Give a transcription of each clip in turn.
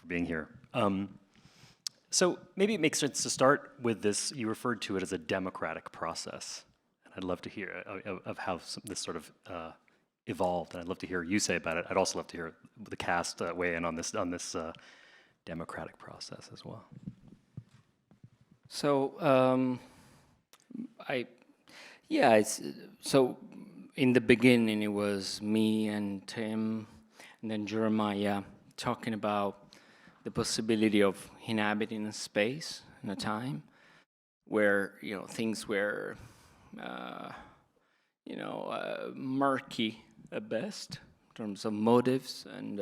for being here. So maybe it makes sense to start with this. You referred to it as a democratic process. And I'd love to hear of how this sort of evolved. And I'd love to hear you say about it. I'd also love to hear the cast weigh in on this democratic process as well. So so in the beginning it was me and Tim and then Jeremiah talking about the possibility of inhabiting a space and a time where things were murky at best in terms of motives and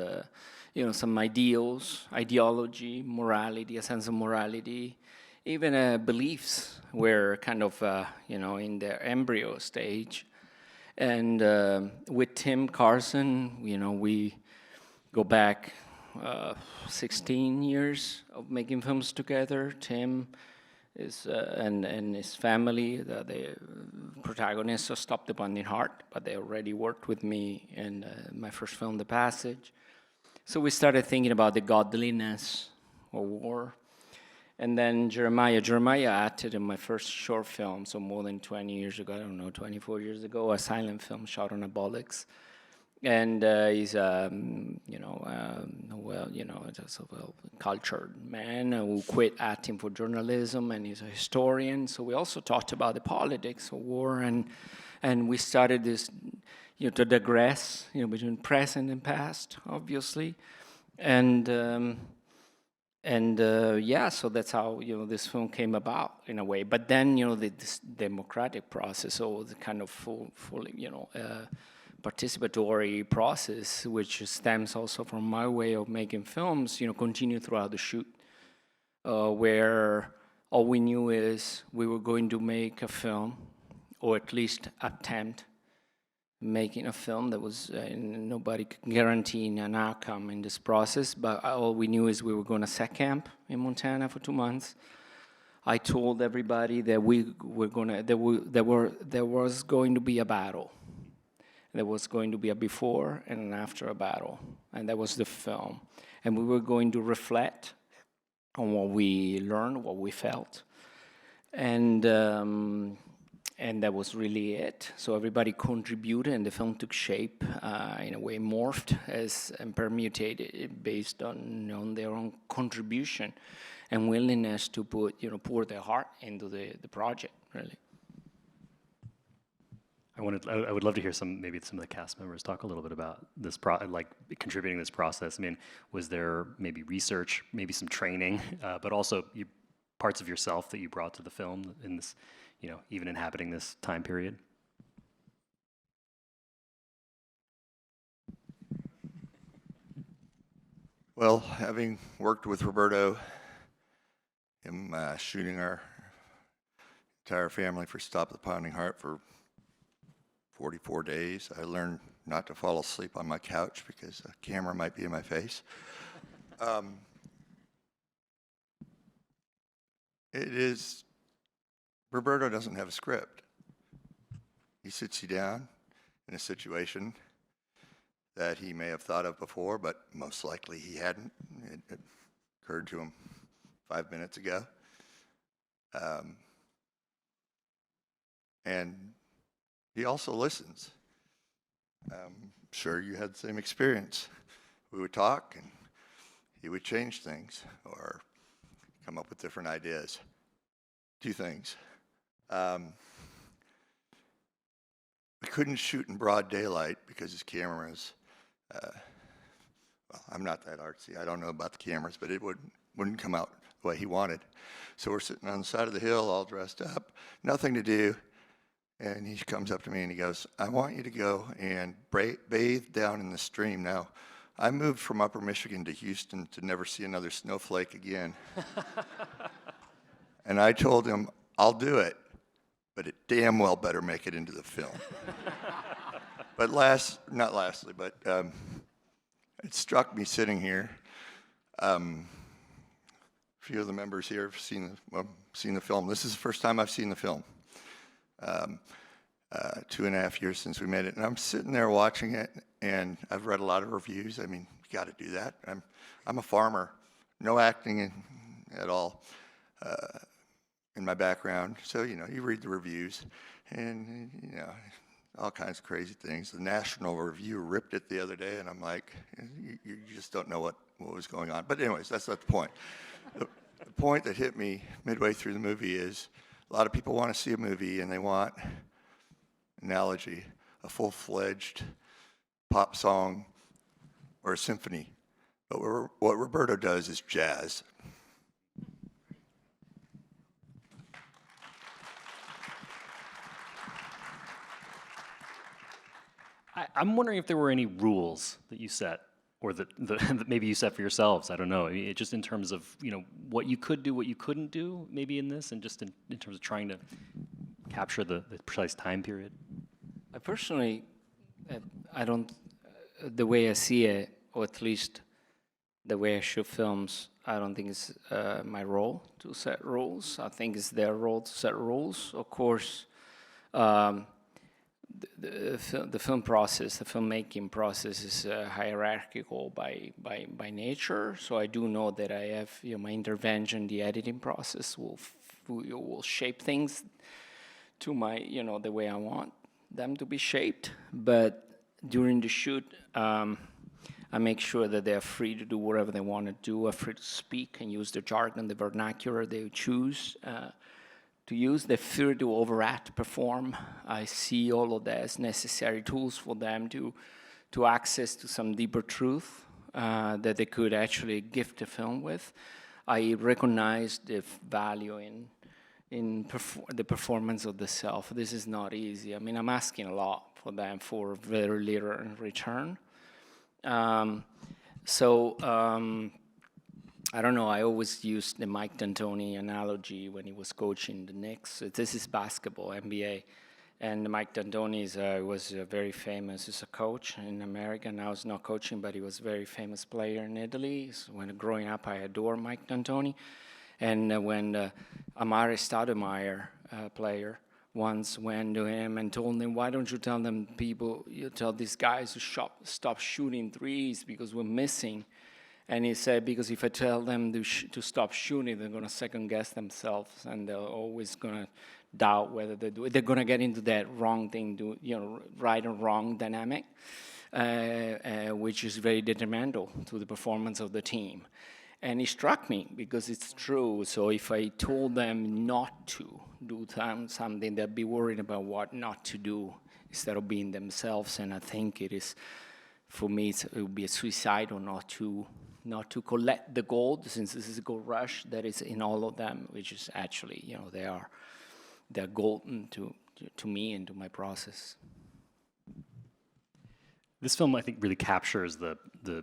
some ideals, ideology, morality, a sense of morality. Even beliefs were kind of, in their embryo stage. And with Tim Carlson, we go back 16 years of making films together. Tim is and his family, the protagonists of Stop the Bonding Heart, but they already worked with me in my first film, The Passage. So we started thinking about the godliness of war. And then Jeremiah acted in my first short film, so more than 20 years ago, I don't know, 24 years ago, a silent film shot on a bollocks. And he's just a well-cultured man who quit acting for journalism, and he's a historian. So we also talked about the politics of war, and we started this, to digress, between present and past, obviously, so that's how this film came about in a way. But then this democratic process, or the kind of fully participatory process, which stems also from my way of making films, continued throughout the shoot, where all we knew is we were going to make a film, or at least attempt making a film. That was nobody could guarantee an outcome in this process, but all we knew is we were going to set camp in Montana for 2 months. I told everybody that there was going to be a battle. There was going to be a before and an after a battle, and that was the film. And we were going to reflect on what we learned, what we felt, and that was really it. So everybody contributed, and the film took shape, in a way morphed and permutated based on their own contribution and willingness to pour their heart into the project, really. I would love to hear some of the cast members talk a little bit about this, contributing to this process. I mean, was there maybe research, maybe some training, but also parts of yourself that you brought to the film in this, even inhabiting this time period? Well, having worked with Roberto, him shooting our entire family for Stop the Pounding Heart for 44 days, I learned not to fall asleep on my couch because the camera might be in my face. Roberto doesn't have a script. He sits you down in a situation that he may have thought of before, but most likely he hadn't. It occurred to him 5 minutes ago. And he also listens. I'm sure you had the same experience. We would talk, and he would change things or come up with different ideas. 2 things. We couldn't shoot in broad daylight because his cameras, well, I'm not that artsy. I don't know about the cameras, but it wouldn't come out the way he wanted. So we're sitting on the side of the hill all dressed up, nothing to do. And he comes up to me and he goes, I want you to go and bathe down in the stream. Now, I moved from Upper Michigan to Houston to never see another snowflake again. And I told him, I'll do it, but it damn well better make it into the film. But it struck me sitting here. A few of the members here have seen the film. This is the first time I've seen the film. 2.5 years since we made it, and I'm sitting there watching it, and I've read a lot of reviews. I mean, you got to do that. I'm a farmer. no acting at all in my background. So, you read the reviews and, all kinds of crazy things. The National Review ripped it the other day, and I'm like, you just don't know what was going on. But anyways, that's not the point. The point that hit me midway through the movie is a lot of people want to see a movie, and they want, analogy, a full-fledged pop song or a symphony. But what Roberto does is jazz. I'm wondering if there were any rules that you set, or that maybe you set for yourselves. I don't know. I mean, just in terms of what you could do, what you couldn't do, maybe in this, and just in terms of trying to capture the precise time period. I personally, I don't. The way I see it, or at least the way I shoot films, I don't think it's my role to set rules. I think it's their role to set rules. Of course. The film process, the filmmaking process is hierarchical by nature. So I do know that I have my intervention, the editing process will shape things to my the way I want them to be shaped. But during the shoot, I make sure that they're free to do whatever they want to do, are free to speak and use the jargon, the vernacular they choose. To use, the fear to overact, perform. I see all of that as necessary tools for them to access to some deeper truth that they could actually gift the film with. I recognize the value in the performance of the self. This is not easy. I mean, I'm asking a lot for them for very little in return. I don't know, I always used the Mike D'Antoni analogy when he was coaching the Knicks. This is basketball, NBA. And Mike D'Antoni was very famous as a coach in America. Now he's not coaching, but he was a very famous player in Italy. So when growing up, I adored Mike D'Antoni. And when Amare Stoudemire, player, once went to him and told him, why don't you tell tell these guys to stop shooting threes because we're missing. And he said, because if I tell them to stop shooting, they're going to second guess themselves, and they're always going to doubt whether they do it. They're going to get into that wrong thing, right or wrong dynamic, which is very detrimental to the performance of the team. And it struck me because it's true. So if I told them not to do something, they'd be worried about what not to do instead of being themselves. And I think it is, for me, it would be a suicidal not to collect the gold, since this is a gold rush that is in all of them, which is actually, they're golden to me and to my process. This film, I think, really captures the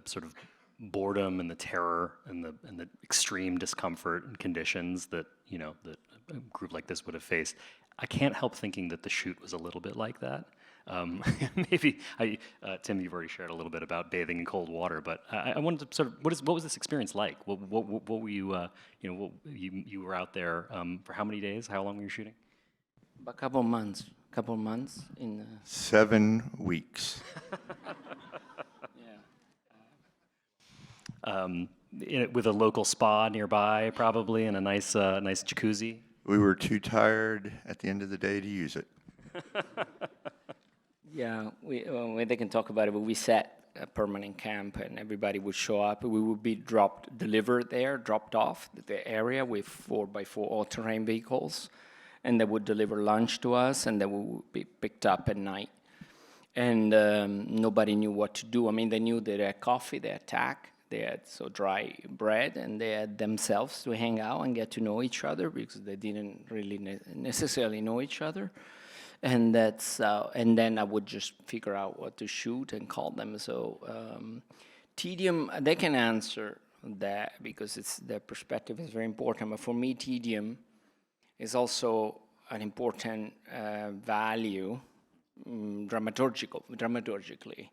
sort of boredom and the terror and the extreme discomfort and conditions that that a group like this would have faced. I can't help thinking that the shoot was a little bit like that. Maybe Tim, you've already shared a little bit about bathing in cold water, but I wanted to sort of what was this experience like? What were you you were out there for how many days? How long were you shooting? A couple months in 7 weeks. With a local spa nearby, probably, and a nice jacuzzi. We were too tired at the end of the day to use it. Yeah, they can talk about it, but we set a permanent camp and everybody would show up. We would be dropped off the area with 4x4 all-terrain vehicles, and they would deliver lunch to us, and then we would be picked up at night. And nobody knew what to do. I mean, they knew they had coffee, they had tack, they had dry bread, and they had themselves to hang out and get to know each other because they didn't really necessarily know each other. And and then I would just figure out what to shoot and call them. So tedium, they can answer that because their perspective is very important. But for me, tedium is also an important value dramaturgically.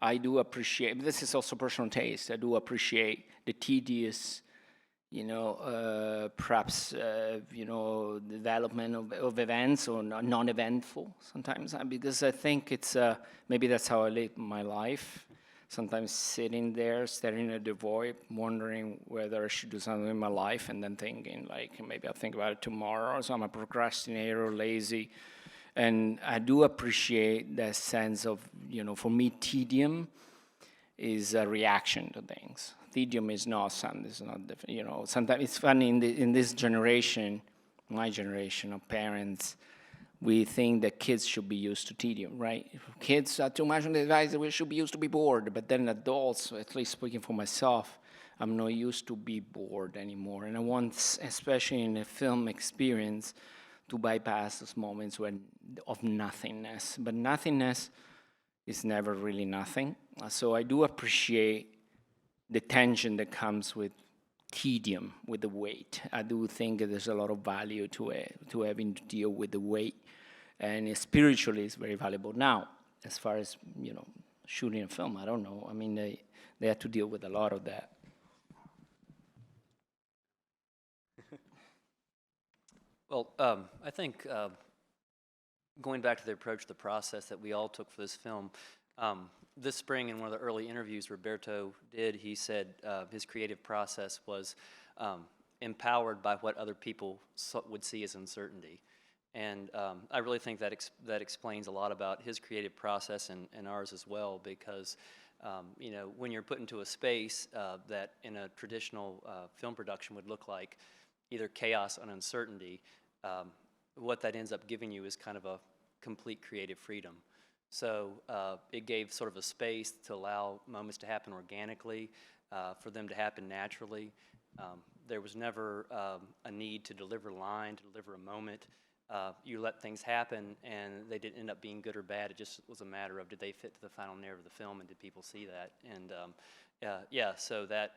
I do appreciate, this is also personal taste, I do appreciate the tedious, perhaps, development of events or non-eventful sometimes, because I think it's, maybe that's how I live my life. sometimes sitting there, staring at the void, wondering whether I should do something in my life, and then thinking, like, maybe I'll think about it tomorrow. So I'm a procrastinator, lazy. And I do appreciate that sense of, for me, tedium is a reaction to things. Tedium is not something, it's not different. Sometimes it's funny in this generation, my generation of parents, we think that kids should be used to tedium, right? If kids are too much on the device, we should be used to be bored. But then adults, at least speaking for myself, I'm not used to be bored anymore. And I want, especially in a film experience, to bypass those moments of nothingness. But nothingness is never really nothing. So I do appreciate the tension that comes with tedium, with the weight. I do think that there's a lot of value to it, to having to deal with the weight. And spiritually, it's very valuable. Now, as far as, shooting a film, I don't know. I mean, they had to deal with a lot of that. Well, I think going back to the approach, the process that we all took for this film, this spring in one of the early interviews Roberto did, he said his creative process was empowered by what other people would see as uncertainty. And I really think that that explains a lot about his creative process and ours as well, because when you're put into a space that in a traditional film production would look like either chaos and uncertainty, what that ends up giving you is kind of a complete creative freedom. So it gave sort of a space to allow moments to happen organically, for them to happen naturally. There was never a need to deliver a line, to deliver a moment. You let things happen, and they didn't end up being good or bad. It just was a matter of, did they fit to the final narrative of the film, and did people see that? And so that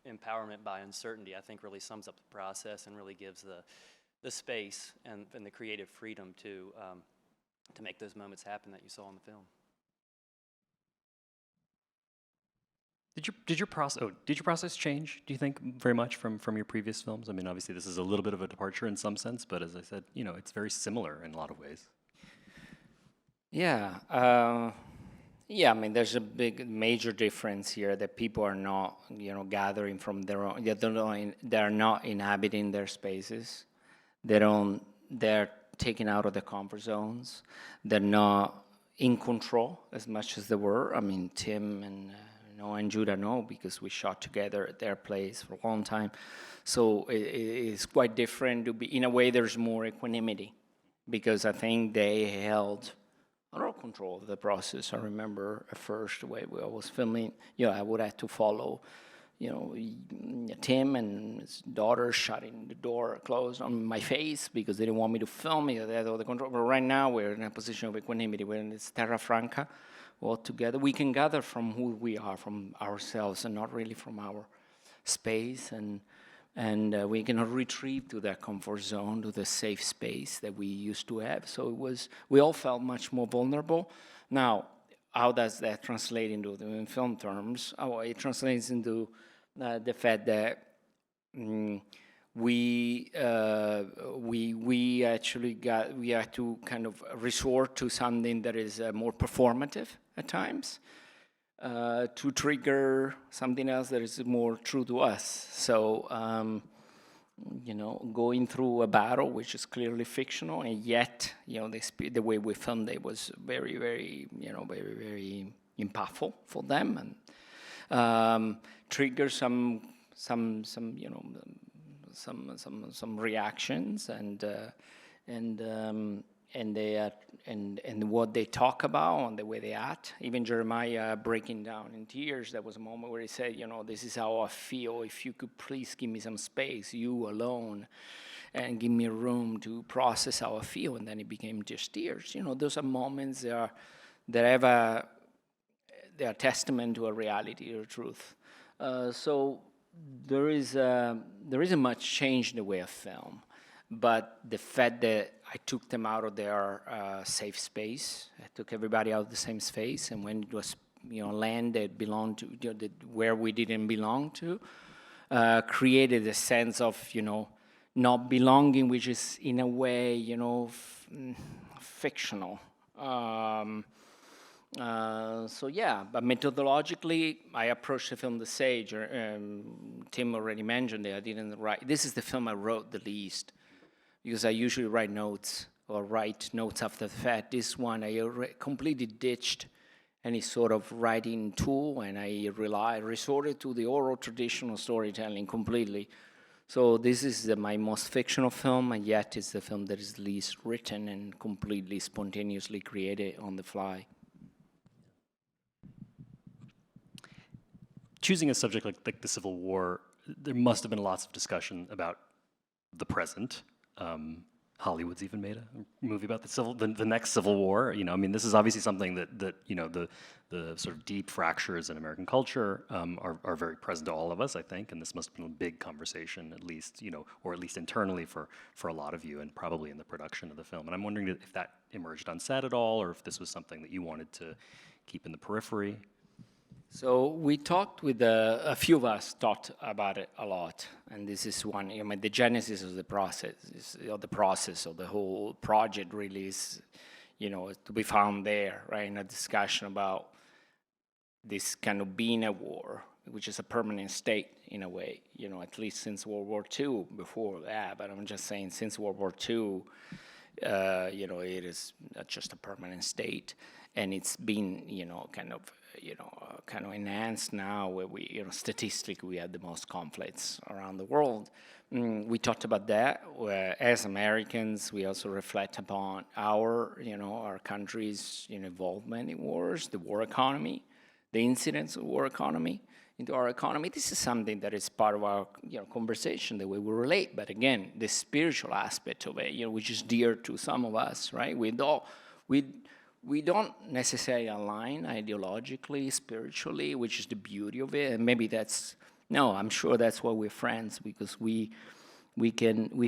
empowerment by uncertainty, I think, really sums up the process and really gives the space and the creative freedom to make those moments happen that you saw in the film. Did your process change, do you think, very much from your previous films? I mean, obviously this is a little bit of a departure in some sense, but as I said, it's very similar in a lot of ways. Yeah. I mean, there's a major difference here that people are not, gathering from their own. They're not inhabiting their spaces. They're taken out of their comfort zones. They're not in control as much as they were. I mean, Tim and Judah know, because we shot together at their place for a long time. So it's quite different to be. In a way, there's more equanimity, because I think they held a lot of control of the process. I remember at first, the way I was filming, I would have to follow, Tim and his daughter shutting the door closed on my face because they didn't want me to film. They had all the control. But right now, we're in a position of equanimity. We're in this terra franca all together. We can gather from who we are, from ourselves, and not really from our space. And we can retrieve to that comfort zone, to the safe space that we used to have. So we all felt much more vulnerable. Now, how does that translate into in film terms? It translates into the fact that we had to kind of resort to something that is more performative at times, to trigger something else that is more true to us. So, going through a battle which is clearly fictional, and yet, the way we filmed it was very, very, very, very impactful for them, and trigger some reactions, and what they talk about and the way they act. Even Jeremiah breaking down in tears, there was a moment where he said, this is how I feel. If you could please give me some space, you alone, and give me room to process how I feel. And then it became just tears. Those are moments that they are testament to a reality or truth. So there isn't much change in the way of film. But the fact that I took them out of their safe space, I took everybody out of the same space, and when it was land that belonged to where we didn't belong to, created a sense of not belonging, which is in a way fictional. So yeah, but methodologically, I approached the film the sage. Tim already mentioned it. I didn't write. This is the film I wrote the least, because I usually write notes after the fact. This one I completely ditched any sort of writing tool, and I resorted to the oral traditional storytelling completely. So this is my most fictional film, and yet it's the film that is least written and completely spontaneously created on the fly. Choosing a subject like the Civil War, there must have been lots of discussion about the present. Hollywood's even made a movie about the next Civil War. I mean, this is obviously something that the sort of deep fractures in American culture are very present to all of us, I think, and this must have been a big conversation, at least, or at least internally for a lot of you, and probably in the production of the film. And I'm wondering if that emerged on set at all, or if this was something that you wanted to keep in the periphery. So we talked with a few of us talked about it a lot, and this is one. The genesis of the process, of the whole project, really is, to be found there, right? In a discussion about this kind of being a war, which is a permanent state in a way, at least since World War II. Before that, but I'm just saying, since World War II, it is just a permanent state, and it's been, kind of enhanced now, where we, statistically, we have the most conflicts around the world. We talked about that. Where, as Americans, we also reflect upon our country's involvement in wars, the war economy, the incidence of war economy into our economy. This is something that is part of our conversation, the way we relate. But again, the spiritual aspect of it, which is dear to some of us, right? We don't necessarily align ideologically, spiritually, which is the beauty of it. And maybe I'm sure that's why we're friends, because we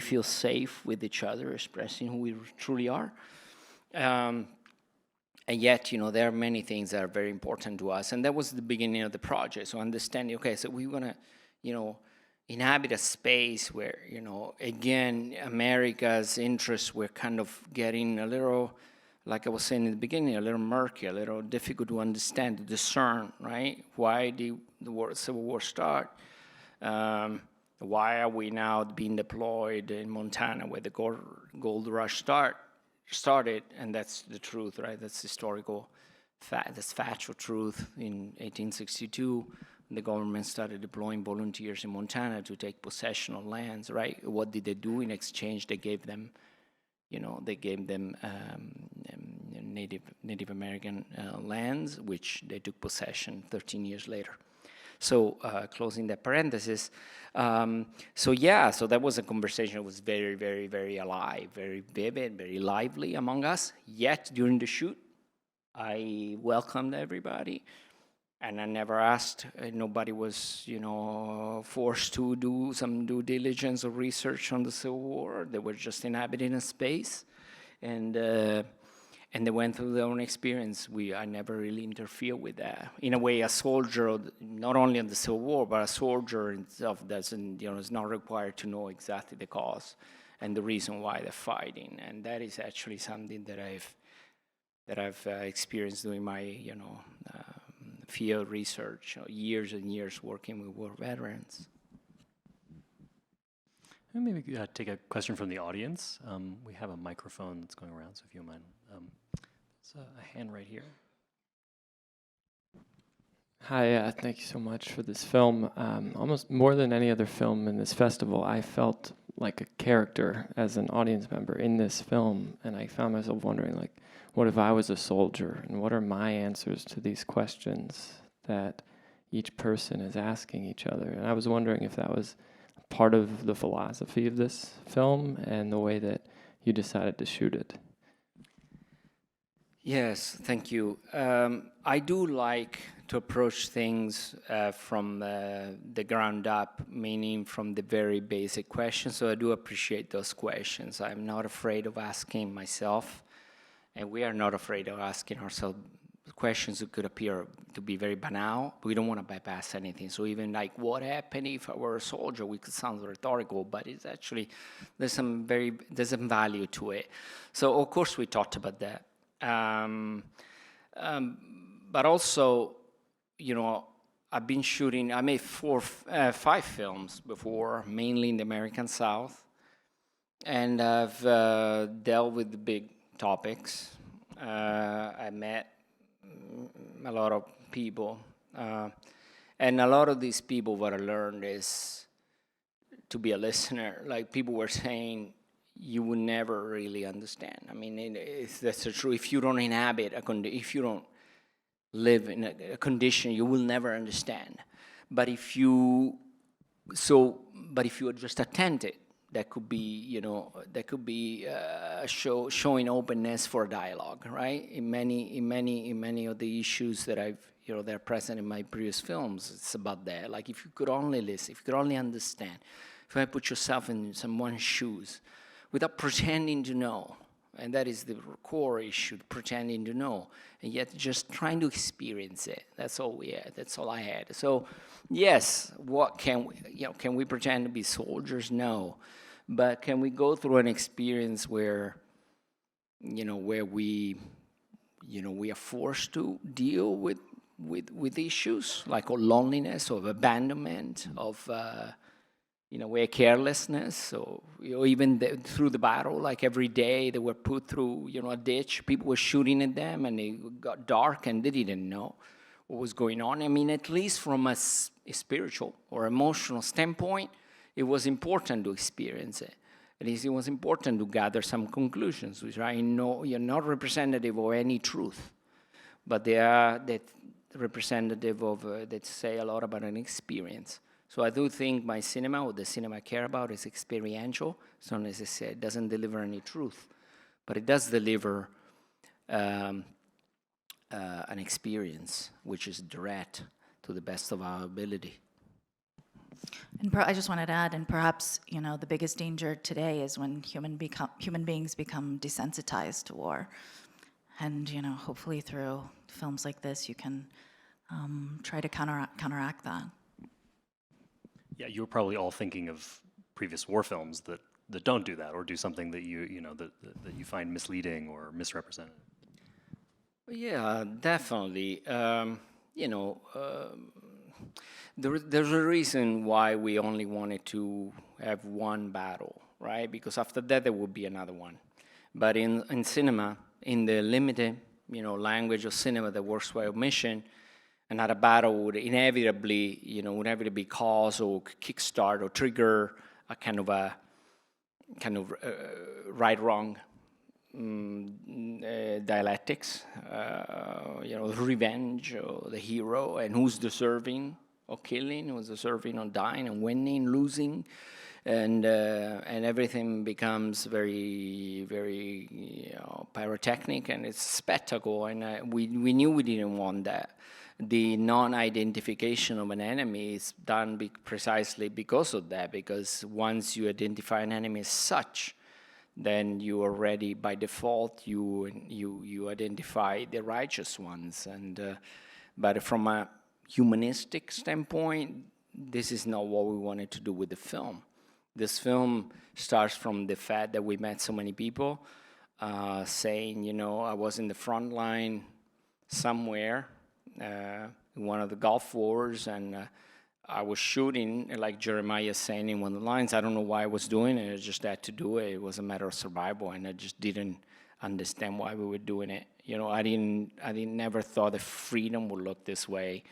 feel safe with each other, expressing who we truly are. And yet, there are many things that are very important to us. And that was the beginning of the project. So understanding, okay, so we want to, inhabit a space where, again, America's interests were kind of getting a little, like I was saying in the beginning, a little murky, a little difficult to understand, to discern, right? Why did the Civil War start? Why are we now being deployed in Montana, where the gold rush started? And that's the truth, right? That's historical fact. That's factual truth. In 1862, the government started deploying volunteers in Montana to take possession of lands, right? What did they do in exchange? They gave them Native American lands, which they took possession 13 years later. So closing that parenthesis. So that was a conversation that was very, very, very alive, very vivid, very lively among us. Yet during the shoot, I welcomed everybody, and I never asked. Nobody was, forced to do some due diligence or research on the Civil War. They were just inhabiting a space, and they went through their own experience. I never really interfered with that. In a way, a soldier, not only in the Civil War, but a soldier himself doesn't, is not required to know exactly the cause and the reason why they're fighting. And that is actually something that I've experienced doing my, field research, years and years working with war veterans. And maybe take a question from the audience. We have a microphone that's going around, so if you don't mind. There's a hand right here. Hi, thank you so much for this film. Almost more than any other film in this festival, I felt like a character as an audience member in this film, and I found myself wondering, what if I was a soldier, and what are my answers to these questions that each person is asking each other? And I was wondering if that was part of the philosophy of this film and the way that you decided to shoot it. Yes, thank you. I do like to approach things from the ground up, meaning from the very basic questions. So I do appreciate those questions. I'm not afraid of asking myself, and we are not afraid of asking ourselves questions that could appear to be very banal. We don't want to bypass anything. So even what happened if I were a soldier, we could sound rhetorical, but it's actually, there's some value to it. So of course we talked about that. But also, I've been shooting, I made 5 films before, mainly in the American South. And I've dealt with the big topics. I met a lot of people. And a lot of these people, what I learned is to be a listener. Like people were saying, you will never really understand. I mean, that's true. If you don't inhabit if you don't live in a condition, you will never understand. But if you are just attentive, that could be, showing openness for dialogue, right? In many of the issues that that are present in my previous films, it's about that. Like if you could only listen, if you could only understand, if you put yourself in someone's shoes, without pretending to know, and that is the core issue, pretending to know, and yet just trying to experience it. That's all we had. That's all I had. So, yes, what can we pretend to be soldiers? No, but can we go through an experience where we are forced to deal with issues like loneliness, of abandonment, of where carelessness, or even through the battle, like every day they were put through, a ditch, people were shooting at them and it got dark and they didn't know what was going on. I mean, at least from a spiritual or emotional standpoint, it was important to experience it. At least it was important to gather some conclusions, which are not representative of any truth, but they are that representative of, that say a lot about an experience. So I do think my cinema, or the cinema I care about, is experiential. It's not necessarily, it doesn't deliver any truth, but it does deliver an experience which is direct to the best of our ability. And I just wanted to add, and perhaps the biggest danger today is when human beings become desensitized to war, and hopefully through films like this you can try to counteract that. Yeah, you were probably all thinking of previous war films that don't do that, or do something that that you find misleading or misrepresented. Yeah, definitely. There's a reason why we only wanted to have one battle, right? Because after that there would be another one. But in cinema, in the limited language of cinema that works by omission, another battle would inevitably cause or kickstart or trigger a kind of right-wrong dialectics, revenge, or the hero, and who's deserving of killing, who's deserving of dying and winning, losing, and everything becomes very, very pyrotechnic, and it's spectacle, and we knew we didn't want that. The non-identification of an enemy is done precisely because of that, because once you identify an enemy as such, then you already, by default, you identify the righteous ones. But from a humanistic standpoint, this is not what we wanted to do with the film. This film starts from the fact that we met so many people saying, I was in the front line somewhere, in one of the Gulf Wars, and I was shooting, like Jeremiah saying in one of the lines. I don't know why I was doing it, I just had to do it. It was a matter of survival, and I just didn't understand why we were doing it. I never thought that freedom would look this way.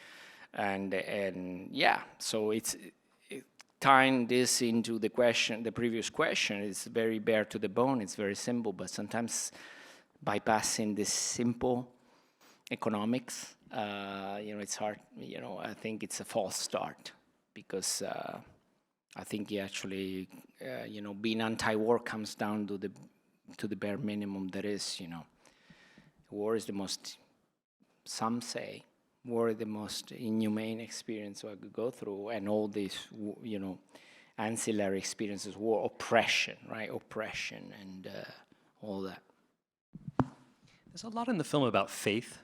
And yeah, so tying this into the previous question, is very bare to the bone, it's very simple, but sometimes bypassing this simple economics, it's hard. I think it's a false start, because I think you actually, being anti-war comes down to the bare minimum. That is, war is the most, some say, war is the most inhumane experience I could go through, and all these, ancillary experiences, war, oppression, right? Oppression and all that. There's a lot in the film about faith.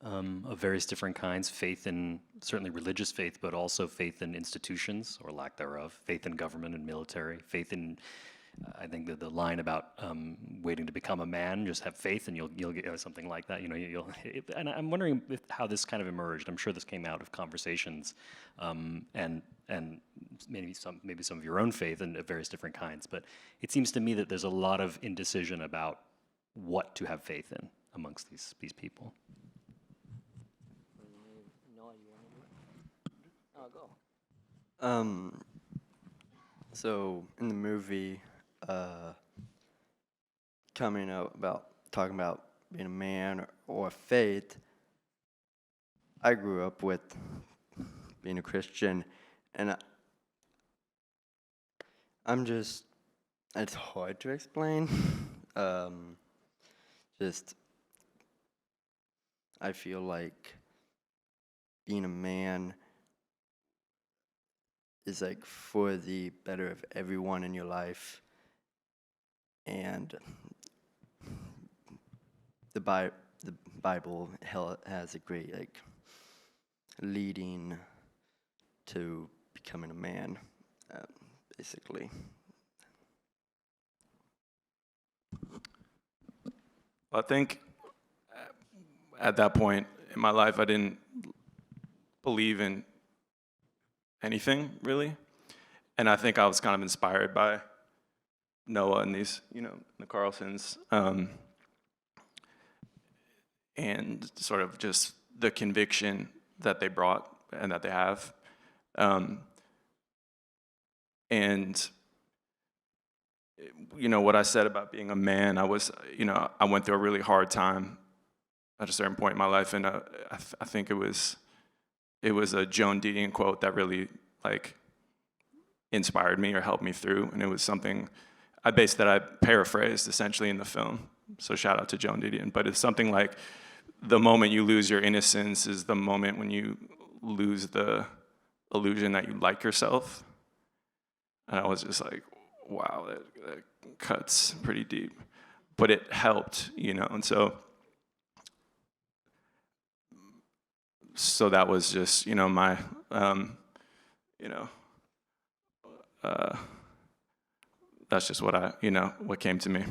Of various different kinds, faith in, certainly religious faith, but also faith in institutions, or lack thereof, faith in government and military, faith in I think that the line about waiting to become a man, just have faith and you'll get something like that. You know, and I'm wondering how this kind of emerged. I'm sure this came out of conversations, and maybe some of your own faith and various different kinds. But it seems to me that there's a lot of indecision about what to have faith in amongst these people. So in the movie, coming out about talking about being a man or faith, I grew up with being a Christian, and it's hard to explain. I feel like being a man is like for the better of everyone in your life, and the Bible has a great leading to becoming a man, basically. I think at that point in my life, I didn't believe in anything, really. And I think I was kind of inspired by Noah and these, the Carlsons, and sort of just the conviction that they brought and that they have. And what I said about being a man, I went through a really hard time at a certain point in my life, and I think it was a Joan Didion quote that really inspired me or helped me through, and it was something I paraphrased essentially in the film. So shout out to Joan Didion, but it's something like, the moment you lose your innocence is the moment when you lose the illusion that you like yourself. And I was just like, wow, that cuts pretty deep. But it helped, and so that was just, my, that's just what what came to me.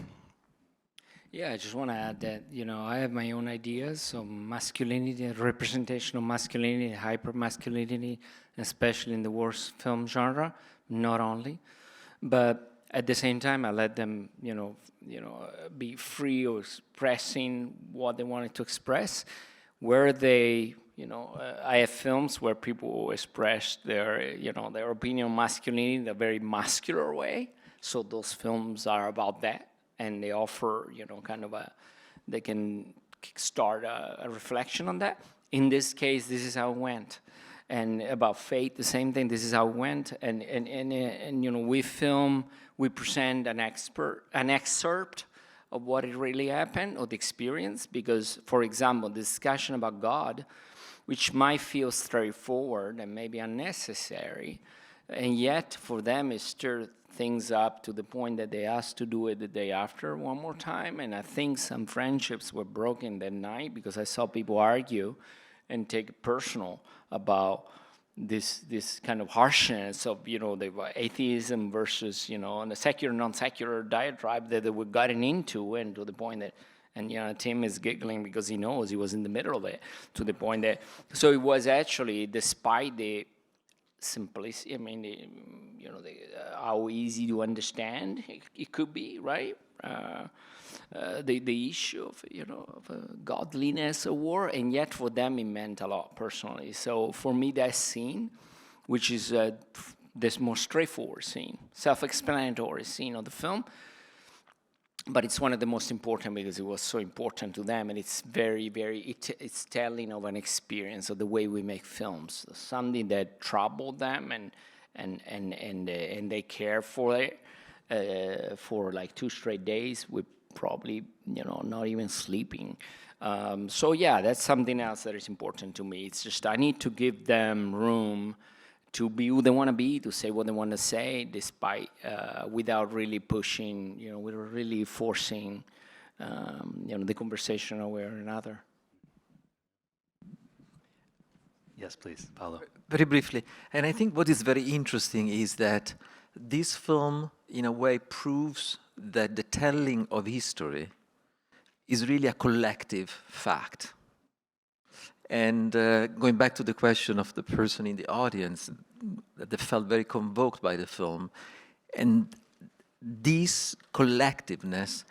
Yeah, I just want to add that, I have my own ideas on masculinity, representation of masculinity, hyper-masculinity, especially in the war film genre, not only. But at the same time, I let them, be free of expressing what they wanted to express. Where they, I have films where people express their, their opinion on masculinity in a very muscular way. So those films are about that. And they offer, they can start a reflection on that. In this case, this is how it went. And about faith, the same thing, this is how it went. And we present an excerpt of what it really happened, or the experience, because, for example, the discussion about God, which might feel straightforward and maybe unnecessary, and yet for them it stirred things up to the point that they asked to do it the day after one more time. And I think some friendships were broken that night because I saw people argue and take it personal about this kind of harshness of, the atheism versus, and the secular, non-secular diatribe that they were gotten into, and to the point that, and Tim is giggling because he knows he was in the middle of it, to the point that, so it was actually, despite the simplicity, how easy to understand it could be, right? The issue of godliness of war, and yet for them it meant a lot personally. So for me, that scene, which is this more straightforward scene, self-explanatory scene of the film, but it's one of the most important because it was so important to them, and it's very, very, it's telling of an experience of the way we make films, something that troubled them, and they care for it for like 2 straight days with probably, not even sleeping. So yeah, that's something else that is important to me. It's just I need to give them room to be who they want to be, to say what they want to say, despite without really pushing, without really forcing, the conversation one way or another. Yes, please, Paolo. Very briefly, and I think what is very interesting is that this film in a way, proves that the telling of history is really a collective fact. And going back to the question of the person in the audience that felt very convoked by the film, and this collectiveness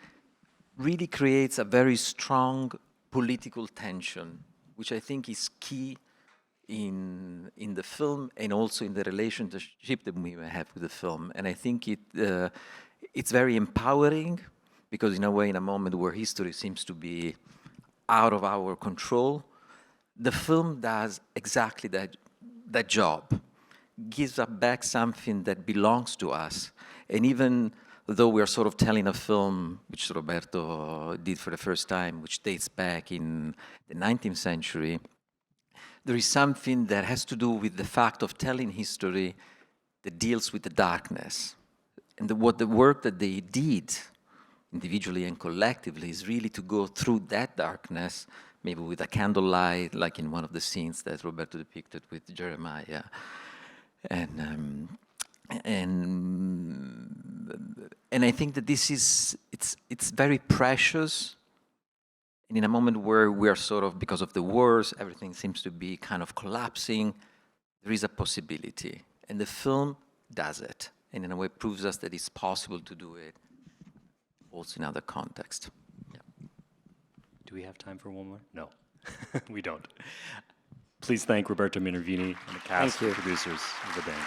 really creates a very strong political tension, which I think is key in the film and also in the relationship that we have with the film. And I think it's very empowering, because in a way, in a moment where history seems to be out of our control, the film does exactly that job, gives us back something that belongs to us. And even though we are sort of telling a film, which Roberto did for the first time, which dates back in the 19th century, there is something that has to do with the fact of telling history that deals with the darkness. And what the work that they did, individually and collectively, is really to go through that darkness, maybe with a candlelight, like in one of the scenes that Roberto depicted with Jeremiah. And I think that this is, it's very precious. And in a moment where we are sort of, because of the wars, everything seems to be kind of collapsing, there is a possibility. And the film does it. And in a way proves us that it's possible to do it also in other contexts. Yeah. Do we have time for one more? No, we don't. Please thank Roberto Minervini and the cast and producers of the band.